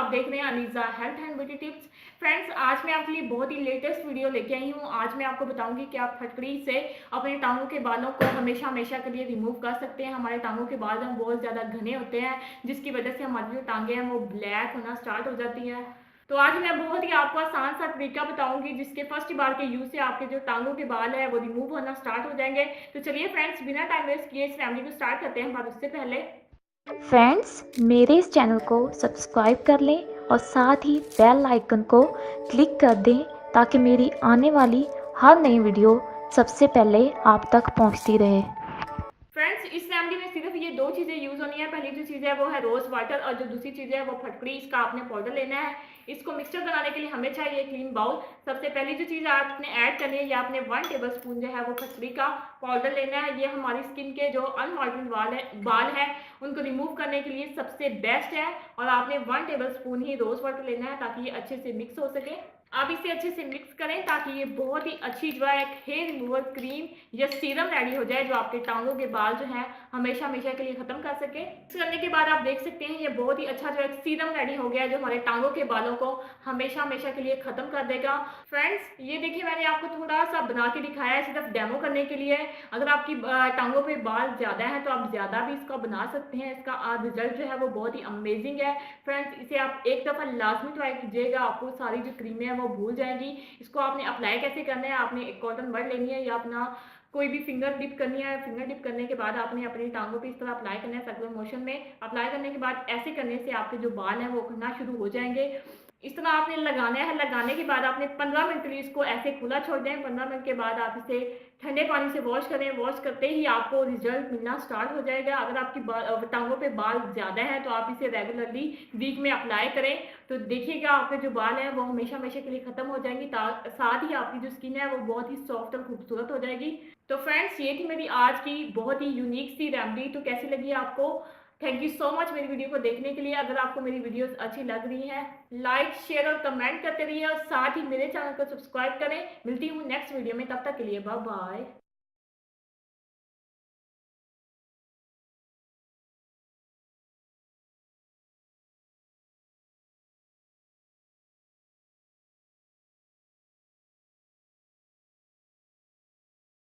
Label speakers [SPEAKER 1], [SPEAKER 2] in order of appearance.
[SPEAKER 1] आप देख रहे हैं Aniza health and beauty tips. Friends, आज मैं आपके लिए बहुत ही लेटेस्ट वीडियो लेके आई हूँ। आज मैं आपको बताऊंगी कि आप फटकड़ी से अपने टांगों के बालों को हमेशा हमेशा के लिए रिमूव कर सकते हैं। हमारे टांगों के बाल हम बहुत ज़्यादा घने होते हैं, जिसकी वजह से हमारी जो टांगें हैं वो ब्लैक होना स्टार्ट हो जाती हैं। तो आज मैं बहुत ही आपको आसान सा तरीका बताऊंगी, जिसके फर्स्ट बार के यूज से आपके जो टांगों के बाल है वो रिमूव होना स्टार्ट हो जाएंगे। तो चलिए फ्रेंड्स, बिना टाइम वेस्ट किए इस फैमिली को स्टार्ट करते हैं। पर उससे पहले
[SPEAKER 2] फ्रेंड्स, मेरे इस चैनल को सब्सक्राइब कर लें और साथ ही बेल आइकन को क्लिक कर दें ताकि मेरी आने वाली हर नई वीडियो सबसे पहले आप तक पहुंचती रहे।
[SPEAKER 1] फ्रेंड्स, इस फैमिली में सिर्फ ये दो चीज़ें यूज़ होनी है। पहली जो चीज़ है वो है रोज़ वाटर, और जो दूसरी चीज़ है वो फटकड़ी। इसका आपने पाउडर लेना है। इसको मिक्सचर बनाने के लिए हमें चाहिए क्लीन बाउल। सबसे पहली जो चीज़ आपने ऐड करनी है, या आपने 1 टेबल स्पून जो है वो फटकड़ी का पाउडर लेना है। ये हमारी स्किन के जो अनवांटेड बाल है उनको रिमूव करने के लिए सबसे बेस्ट है। और आपने 1 टेबल स्पून ही रोज़ वाटर लेना है ताकि ये अच्छे से मिक्स हो सके। अब इसे अच्छे से मिक्स करें ताकि ये बहुत ही अच्छी जो है एक हेयर रिमूवर क्रीम या सीरम रेडी हो जाए, जो आपके टांगों के बाल जो है हमेशा हमेशा के लिए खत्म कर सके। मिक्स करने के बाद आप देख सकते हैं ये बहुत ही अच्छा जो एक सीरम रेडी हो गया है, जो हमारे टांगों के बालों को हमेशा हमेशा के लिए खत्म कर देगा। फ्रेंड्स, ये देखिए मैंने आपको थोड़ा सा बना के दिखाया है, सिर्फ डेमो करने के लिए। अगर आपकी टांगों पे बाल ज्यादा है तो आप ज्यादा भी इसका बना सकते हैं। इसका रिजल्ट जो है वो बहुत ही अमेजिंग है। फ्रेंड्स, इसे आप एक दफा लाजमी ट्राई कीजिएगा, आपको सारी जो क्रीमें हैं वो भूल जाएंगी। इसको आपने अप्लाई कैसे करना है, आपने एक कॉटन बड लेनी है या अपना कोई भी फिंगर डिप करनी है। फिंगर डिप करने के बाद आपने अपनी टांगों पे इस तरह अप्लाई करना है, सर्कुलर मोशन में। अप्लाई करने के बाद ऐसे करने से आपके जो बाल हैं वो उखड़ना शुरू हो जाएंगे। इस तरह आपने लगाना है। लगाने के बाद आपने 15 मिनट के लिए इसको ऐसे खुला छोड़ दें। 15 मिनट के बाद आप इसे ठंडे पानी से वॉश करें। वॉश करते ही आपको रिजल्ट मिलना स्टार्ट हो जाएगा। अगर आपकी टांगों पे बाल ज़्यादा हैं तो आप इसे रेगुलरली वीक में अप्लाई करें, तो देखिएगा आपके जो बाल हैं वो हमेशा हमेशा के लिए खत्म हो जाएंगी। साथ ही आपकी जो स्किन है वो बहुत ही सॉफ्ट और खूबसूरत हो जाएगी। तो फ्रेंड्स, ये थी मेरी आज की बहुत ही यूनिक सी रेमेडी। तो कैसी लगी आपको? थैंक यू सो मच मेरी वीडियो को देखने के लिए। अगर आपको मेरी वीडियोस अच्छी लग रही हैं, लाइक शेयर और कमेंट करते रहिए, और साथ ही मेरे चैनल को सब्सक्राइब करें। मिलती हूँ नेक्स्ट वीडियो में, तब तक के लिए बाय बाय।